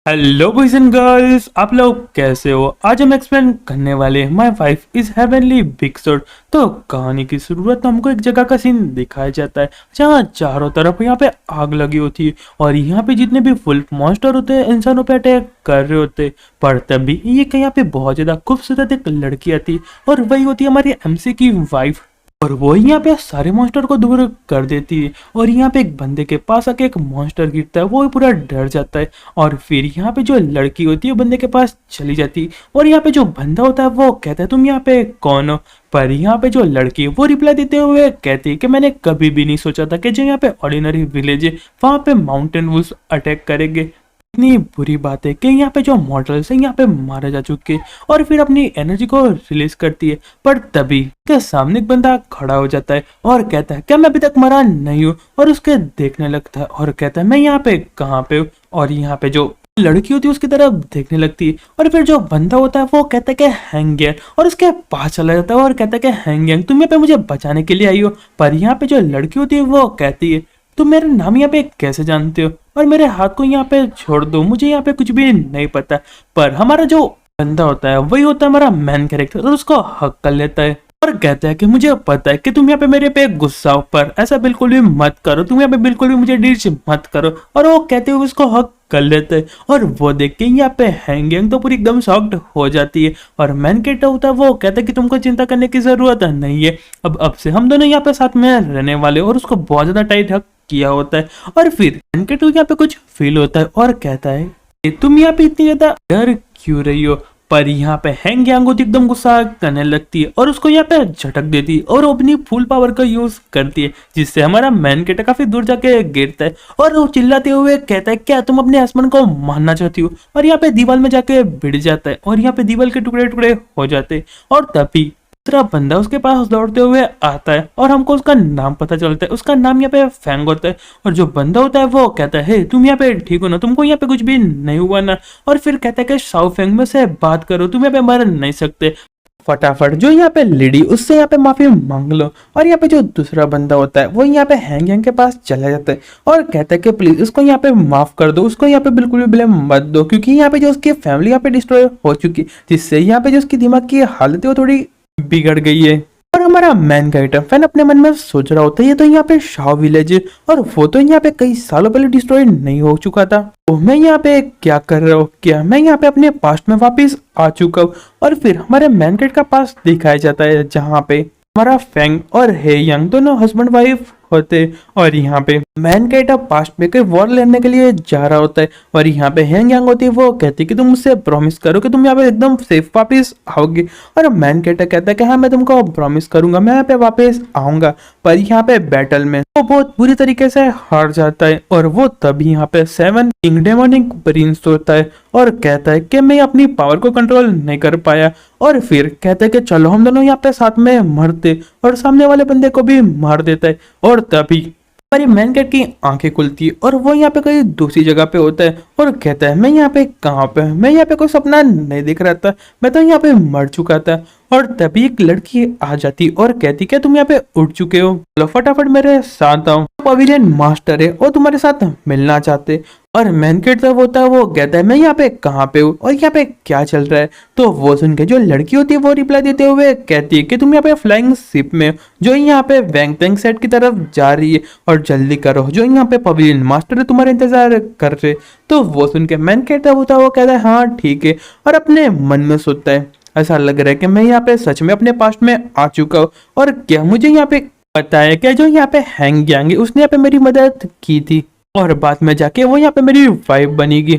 Hello boys and girls, आप लोग कैसे हो। आज हम एक्सप्लेन करने वाले हैं my wife is heavenly big shot. तो कहानी की शुरुआत हमको एक जगह का सीन दिखाया जाता है जहाँ चारों तरफ यहाँ पे आग लगी होती है और यहाँ पे जितने भी फुल मॉन्स्टर होते हैं इंसानों पे अटैक कर रहे होते हैं। पर तभी ये यहाँ पे बहुत ज्यादा खूबसूरत एक लड़की आती है और वही होती है हमारी एमसी की वाइफ। और वो यहाँ पे सारे मॉन्स्टर को दूर कर देती है और यहाँ पे एक बंदे के पास आके एक मॉन्स्टर गिरता है, वो पूरा डर जाता है। और फिर यहाँ पे जो लड़की होती है बंदे के पास चली जाती है और यहाँ पे जो बंदा होता है वो कहता है तुम यहाँ पे कौन हो। पर यहाँ पे जो लड़की है वो रिप्लाई देते हुए कहती है कि मैंने कभी भी नहीं सोचा था कि जो यहाँ पे ऑर्डिनरी विलेज है वहां पे माउंटेन वुल्स अटैक करेंगे। इतनी बुरी बात है कि यहाँ पे जो मॉडल्स है यहाँ पे मारे जा चुके हैं और फिर अपनी एनर्जी को रिलीज करती है। पर तभी के सामने एक बंदा खड़ा हो जाता है और कहता है क्या मैं अभी तक मरा नहीं हूँ, और उसके देखने लगता है और कहता है मैं यहाँ पे कहाँ पे हूँ। और यहाँ पे जो लड़की होती है उसकी तरफ देखने लगती है और फिर जो बंदा होता है वो कहता है कि हैंग, और उसके पास चला जाता है और कहता है कि हैंग तुम यहाँ पे मुझे बचाने के लिए आई हो। पर यहाँ पे जो लड़की होती है वो कहती है तुम मेरा नाम यहाँ पे कैसे जानते हो और मेरे हाथ को यहाँ पे छोड़ दो, मुझे यहाँ पे कुछ भी नहीं पता। पर हमारा जो बंदा होता है वही होता है हमारा मेन कैरेक्टर और उसको हक कर लेता है और कहता है कि मुझे पता है कि तुम यहाँ पे मेरे पे गुस्सा हो, पर ऐसा बिल्कुल भी मत करो, तुम यहाँ पे बिल्कुल भी मुझे डीच मत करो। और वो कहते हुए उसको हक कर लेते हैं और वो देख के यहाँ पे हैंग तो पूरी एकदम शॉक्ड हो जाती है। और मैन कैरेक्टर होता है वो कहता है कि तुमको चिंता करने की जरूरत नहीं है, अब से हम दोनों यहाँ पे साथ में रहने वाले। और उसको बहुत ज्यादा टाइट हक किया होता है और फिर मैन कैरेक्टर यहाँ पे कुछ फील होता है और कहता है कि तुम यहाँ पे इतनी ज्यादा डर क्यों रही हो। पर यहाँ पे हैंग यांग होती एकदम गुस्सा करने लगती है और उसको यहाँ पे झटक देती है और वो अपनी फुल पावर का यूज करती है जिससे हमारा मैन कैरेक्टर काफी दूर जाके गिरता है और वो चिल्लाते हुए कहता है क्या तुम अपने हस्बैंड को मारना चाहती हो। और यहाँ पे दीवार में जाके भिड़ जाता है और यहाँ पे दीवार के टुकड़े टुकड़े हो जाते हैं। और तभी दूसरा बंदा उसके पास दौड़ते हुए आता है और हमको उसका नाम पता चलता है, उसका नाम यहाँ पे फैंग होता है। और जो बंदा होता है वो कहता है हे तुम यहाँ पे ठीक हो ना, तुमको यहाँ पे कुछ भी नहीं हुआ ना। और फिर कहता है कि शाओ फेंग में से बात करो, तुम यहाँ पे मर नहीं सकते, फटाफट जो यहाँ पे लेडी उससे यहाँ पे माफी मांग लो। और यहाँ पे जो दूसरा बंदा होता है वो यहाँ पे हैंग यांग के पास चला जाता है और कहता है कि प्लीज उसको यहाँ पे माफ कर दो, उसको यहाँ पे बिल्कुल भी ब्लेम मत दो क्योंकि यहाँ पे जो उसकी फैमिली यहाँ पे डिस्ट्रॉय हो चुकी जिससे यहाँ पे जो उसकी दिमाग की हालत है वो थोड़ी बिगड़ गई है। और हमारा मैन कैरेक्टर फैन अपने मन में सोच रहा होता है ये तो यहाँ पे शाओ विलेज है और वो तो यहाँ पे कई सालों पहले डिस्ट्रॉय नहीं हो चुका था, तो मैं यहाँ पे क्या कर रहा हूँ, क्या मैं यहाँ पे अपने पास्ट में वापस आ चुका हूँ। और फिर हमारे मैन कैरेक्टर का पास दिखाया जाता है जहाँ पे हमारा फैंग और हे यंग दोनों हस्बैंड वाइफ होते और यहाँ पे मैन कैरेक्टर पास्ट में कोई वॉर लेने के लिए जा रहा होता है। और यहाँ पे हैंग यांग होती है वो कहती है कि तुम मुझसे प्रॉमिस करो कि तुम यहाँ पे एकदम सेफ वापस आओगे। और मैन कैरेक्टर कहता है कि हाँ मैं तुमको प्रॉमिस करूंगा, मैं यहाँ पे वापस आऊंगा। पर यहाँ पे बैटल में वो बहुत बुरी तरीके से हार जाता है और वो तभी यहाँ पे 7 किंगडेमोनिक प्रिंस होता है और कहता है कि मैं अपनी पावर को कंट्रोल नहीं कर पाया। और फिर कहता है कि चलो हम दोनों यहाँ पे साथ में मरते, और सामने वाले बंदे को भी मार देता है। और तभी हमारी मैन कैट की आंखें खुलती है और वो यहाँ पे कहीं दूसरी जगह पे होता है और कहता है मैं यहाँ पे कहाँ पे, मैं यहाँ पे कोई सपना नहीं दिख रहा था, मैं तो यहाँ पे मर चुका था। और तभी एक लड़की आ जाती और कहती क्या तुम यहाँ पे उठ चुके हो, चलो फटाफट मेरे साथ आओ, पवेलियन मास्टर है और तुम्हारे साथ मिलना चाहते। और मैन कैट जब होता है वो कहता है मैं यहाँ पे कहाँ पे हूँ और यहाँ पे क्या चल रहा है। तो वो सुन के जो लड़की होती है वो रिप्लाई देते हुए कहती है कि तुम यहाँ पे फ्लाइंग शिप में जो यहाँ पे वैंग टैंग सेट की तरफ जा रही है और जल्दी करो, जो यहाँ पे पवेलियन मास्टर है तुम्हारे इंतजार कर रहे। तो वो सुन के मैन कैट होता है वो कहता है हाँ ठीक है, और अपने मन में सोचता है ऐसा लग रहा है कि मैं यहाँ पे सच में अपने पास्ट में आ चुका हूँ। और क्या मुझे यहाँ पे पता है कि जो यहाँ पे हैंग यांग है उसने यहाँ पे मेरी मदद की थी और बाद में जाके वो यहाँ पे मेरी वाइफ बनेगी।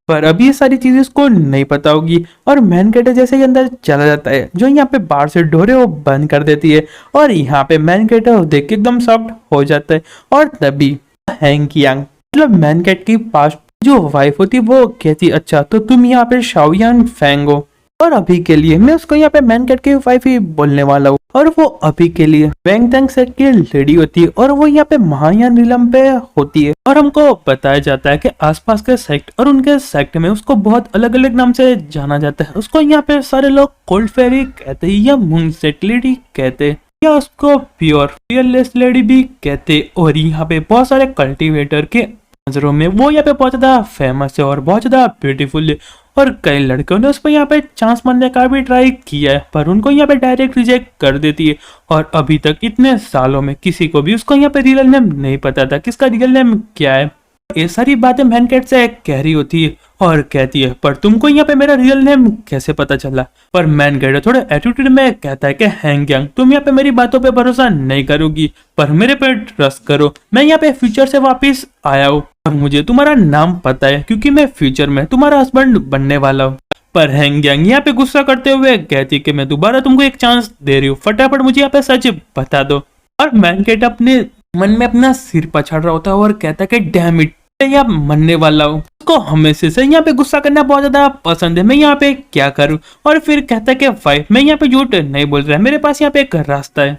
पर अभी ये सारी चीजें उसको नहीं पता होगी। और मैन कैरेक्टर जैसे ही अंदर चला जाता है जो यहाँ पे बाहर से डोरे वो बंद कर देती है और यहाँ पे मैन कैरेक्टर देख के एकदम सॉफ्ट हो जाता है। और तभी हैंग यांग मतलब मैन कैट की पास्ट जो वाइफ होती वो कहती अच्छा तो तुम यहाँ पे शाओयान फैंग हो, और अभी के लिए मैं उसको यहाँ पे मैन कैट की वाइफ ही बोलने वाला हूँ। और वो अभी के लिए वैंग टैंग सेट की लेडी होती है और वो यहाँ पे महायान रिलम पे होती है। और हमको बताया जाता है कि आसपास के सेक्ट और उनके सेक्ट में उसको बहुत अलग अलग नाम से जाना जाता है। उसको यहाँ पे सारे लोग कोल्ड फेरी कहते हैं या मून सेट लेडी कहते हैं या उसको प्योर फियरलेस लेडी भी कहते। और यहाँ पे बहुत सारे कल्टीवेटर के नजरों में वो यहाँ पे बहुत ज्यादा फेमस है और बहुत ज्यादा ब्यूटीफुल है। और कई लड़कियों ने उस पर यहाँ पे चांस मारने का भी ट्राई किया है, पर उनको यहाँ पे डायरेक्ट रिजेक्ट कर देती है। और अभी तक इतने सालों में किसी को भी उसको यहाँ पे रियल नेम नहीं पता था किसका रियल नेम क्या है। ये सारी बातें मैनकेट से कह रही होती है और कहती है, पर तुमको यहाँ पे मेरा रियल नेम कैसे पता चला। पर मैनकेट थोड़े एटीट्यूड में कहता है कि हैंगयांग, तुम यहाँ पे मेरी बातों पे भरोसा नहीं करोगी, पर मेरे पे ट्रस्ट करो। मैं यहाँ पे फ्यूचर से वापस आया हूँ और मुझे तुम्हारा नाम पता है क्योंकि मैं फ्यूचर में तुम्हारा हस्बैंड बनने वाला हूँ। पर हैंगयांग यहाँ पे गुस्सा करते हुए कहती है कि मैं दोबारा तुमको एक चांस दे रही हूँ, फटाफट मुझे यहाँ पे सच बता दो। और मैनकेट अपने मन में अपना सिर पछाड़ रहा होता है और कहता है कि डैम इट, मैं यहाँ मरने वाला हूँ। उसको हमेशा से यहाँ पे गुस्सा करना बहुत ज्यादा पसंद है, मैं यहाँ पे क्या करूँ। और फिर कहता है कि भाई मैं यहाँ पे झूठ नहीं बोल रहा, मेरे पास यहाँ पे एक रास्ता है।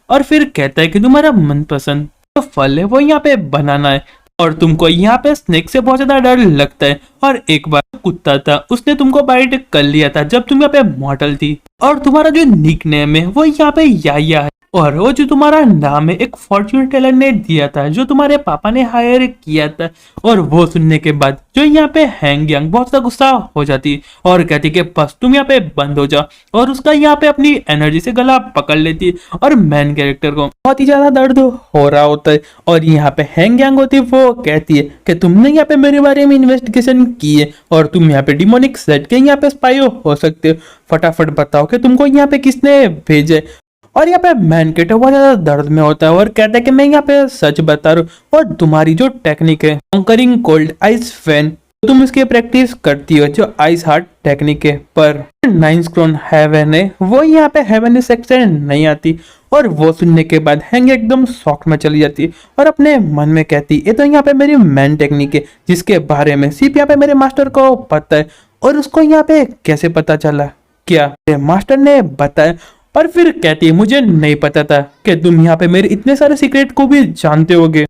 और फिर कहता है कि तुम्हारा मनपसंद जो फल है वो यहाँ पे बनाना है और तुमको यहाँ पे स्नेक से बहुत ज्यादा डर लगता है। और एक बार कुत्ता था उसने तुमको बाइट कर लिया था जब तुम यहाँ पे मॉडल थी। और तुम्हारा जो निक नेम है वो यहाँ पे याया है और वो जो तुम्हारा नाम है एक फॉर्च्यून टेलर ने दिया था जो तुम्हारे पापा ने हायर किया था। और वो सुनने के बाद जो यहाँ पे हैंगयांग बहुत ज्यादा गुस्सा हो जाती है और कहती कि बस तुम यहाँ पे बंद हो जाओ। और उसका यहाँ पे अपनी एनर्जी से गला पकड़ लेती है और मेन कैरेक्टर को बहुत ही ज्यादा दर्द हो रहा होता है। और यहाँ पे हैंगयांग होती है, वो कहती है कि तुमने यहाँ पे मेरे बारे में इन्वेस्टिगेशन की है और तुम यहाँ पे डिमोनिक सेट के यहाँ पे स्पाई हो सकते हो, फटाफट बताओ कि तुमको यहाँ पे किसने भेजे। और यहाँ पे मैनकेट बहुत ज्यादा दर्द में होता है और कहता है कि मैं यहाँ पे सच बता रहा हूँ और तुम्हारी जो टेक्निक है कॉन्करिंग कोल्ड आइस फैन, तुम इसकी प्रैक्टिस करती हो जो आइस हार्ट टेक्निक है, पर 9 क्रोन हेवन है वो यहाँ पे हेवन सेक्शन नहीं आती। और वो सुनने के बाद हैंग एकदम शॉक में चली जाती है और अपने मन में कहती ये तो यहाँ पे मेरी मैन टेक्निक है जिसके बारे में सिर्फ यहाँ पे मेरे मास्टर को पता है। और उसको यहाँ पे कैसे पता चला, क्या मास्टर ने बताया। और फिर कहती है मुझे नहीं पता था कि तुम यहाँ पे मेरे इतने सारे सीक्रेट को भी जानते होगे।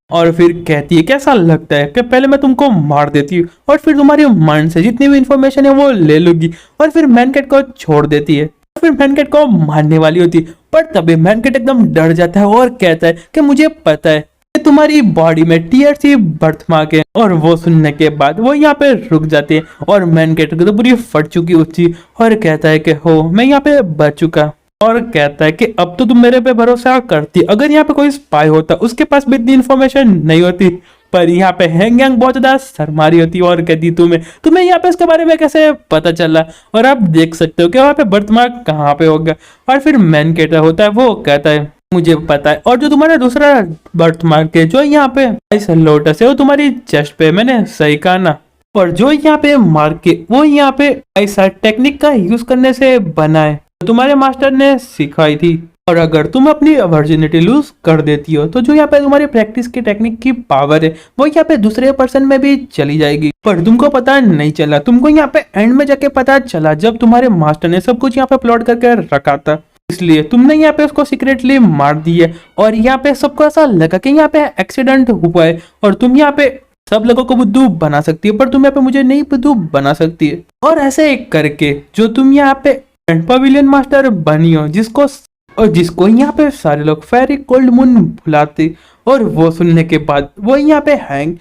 और फिर कहती है कैसा लगता है कि पहले मैं तुमको मार देती हूँ और फिर तुम्हारी माइंड से जितनी भी इंफॉर्मेशन है वो ले लूंगी। और फिर मैनकेट को छोड़ देती है और फिर मैनकेट को मारने वाली होती है, पर तभी मैनकेट एकदम डर जाता है और कहता है कि मुझे पता है कि तुम्हारी बॉडी में TRC बर्थ मार्क है। और वो सुनने के बाद वो यहाँ पे रुक जाते हैं और मैनकेट को तो पूरी फट चुकी होती और कहता है कि हो मैं यहाँ पे बच चुका। और कहता है कि अब तो तुम मेरे पे भरोसा करती, अगर यहाँ पे कोई स्पाई होता उसके पास भी इतनी इन्फॉर्मेशन नहीं होती। पर यहाँ पे हैंगयांग बहुत ज्यादा शर्मारी होती है और कहती तुम्हें यहाँ पे इसके बारे में कैसे पता चला। और आप देख सकते हो कि वहाँ पे बर्थमार्क कहाँ पे होगा। और फिर मैनकेट होता है वो कहता है मुझे पता है, और जो तुम्हारा दूसरा बर्थमार्क है जो यहाँ पे लोटस है वो तुम्हारी चेस्ट पे, मैंने सही कहा ना। और जो यहाँ पे मार्क है वो यहाँ पे ऐसा टेक्निक का यूज करने से बना है तुम्हारे मास्टर ने सिखाई थी। और अगर तुम अपनी वर्जिनिटी लूज कर देती हो तो जो यहाँ पे तुम्हारी प्रैक्टिस की टेक्निक की पावर है वो यहाँ पे दूसरे पर्सन में भी चली जाएगी। पर तुमको पता नहीं चला, तुमको यहाँ पे एंड में जाके पता चला जब तुम्हारे मास्टर ने सब कुछ यहाँ पे प्लॉट करके रखा था, इसलिए तुमने यहाँ पे उसको सीक्रेटली मार दिया। और यहाँ पे सबको ऐसा लगा कि यहाँ पे एक्सीडेंट हुआ है और तुम यहाँ पे सब लोगों को बुद्धू बना सकती है पर तुम यहाँ पे मुझे नहीं बुद्धू बना सकती है। और ऐसे एक करके जो तुम यहाँ पे पवेलियन मास्टर बनी हो जिसको यहाँ पे सारे लोग फेरी कोल्ड मून बुलाते। और वो सुनने के बाद वो यहाँ पे हैंग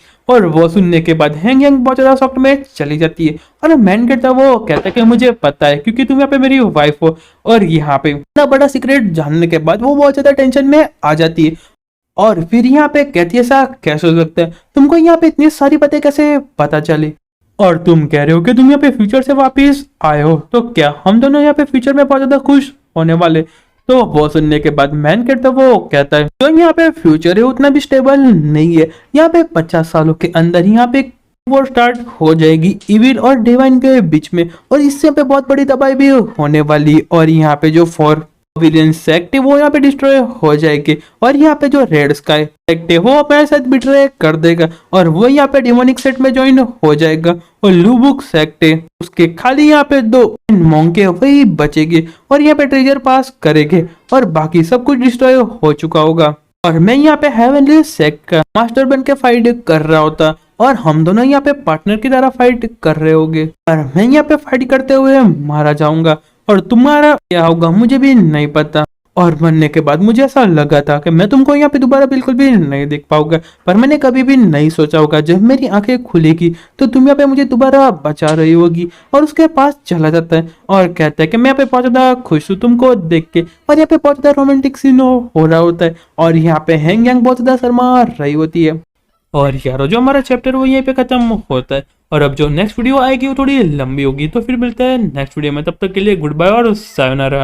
बहुत ज्यादा शॉक में चली जाती है। और मैन कहता वो कहता है कि मुझे पता है क्योंकि तुम यहाँ पे मेरी वाइफ हो। और यहाँ पे इतना बड़ा सीक्रेट जानने के बाद वो बहुत ज्यादा टेंशन में आ जाती है। और फिर यहाँ पे कहती है ऐसा कैसे हो सकता है, तुमको यहाँ पे इतनी सारी बातें कैसे पता चली। और तुम कह रहे हो कि तुम यहाँ पे फ्यूचर से वापस आए हो, तो क्या हम दोनों यहाँ पे फ्यूचर में बहुत ज्यादा खुश होने वाले। तो वो सुनने के बाद मैन कहता वो कहता है जो यहाँ पे फ्यूचर है उतना भी स्टेबल नहीं है, यहाँ पे 50 सालों के अंदर यहाँ पे वॉर स्टार्ट हो जाएगी इविल और डिवाइन के बीच में, और इससे पे बहुत बड़ी तबाही भी होने वाली। और यहाँ पे जो 4 विलियन सेक्ट है वो यहाँ पे डिस्ट्रॉय हो जाएगी। और यहाँ पे जो रेड स्काई सेक्ट है वो अपने साथ बिट्रे कर देगा और वो यहाँ पे डिमोनिक सेट में ज्वाइन हो जाएगा। और लूबुक सेक्ट है उसके खाली यहाँ पे 2 मोंके वही बचेगी और यहाँ पे ट्रेजर पास करेंगे और बाकी सब कुछ डिस्ट्रॉय हो चुका होगा। और मैं यहाँ पे हेवनली सेक्ट का मास्टर बन के फाइट कर रहा होता और हम दोनों यहाँ पे पार्टनर की तरह फाइट कर रहे होंगे। और मैं यहाँ पे फाइट करते हुए मारा जाऊंगा और तुम्हारा क्या होगा मुझे भी नहीं पता। और मरने के बाद मुझे ऐसा लगा था कि मैं तुमको यहाँ पे दोबारा बिल्कुल भी नहीं देख पाऊंगा, पर मैंने कभी भी नहीं सोचा होगा जब मेरी आंखें खुलेगी तो तुम यहाँ पे मुझे दोबारा बचा रही होगी। और उसके पास चला जाता है और कहता है कि मैं यहाँ पे बहुत ज्यादा खुश हूँ तुमको देख के। और यहाँ पे बहुत ज्यादा रोमांटिक सीन हो रहा होता है और यहाँ पे हैंग यांग बहुत ज्यादा शर्मा रही होती है। और यारो जो हमारा चैप्टर वो यहीं पे खत्म होता है। और अब जो नेक्स्ट वीडियो आएगी वो थोड़ी लंबी होगी, तो फिर मिलते हैं नेक्स्ट वीडियो में। तब तक के लिए गुड बाय और सायोनारा।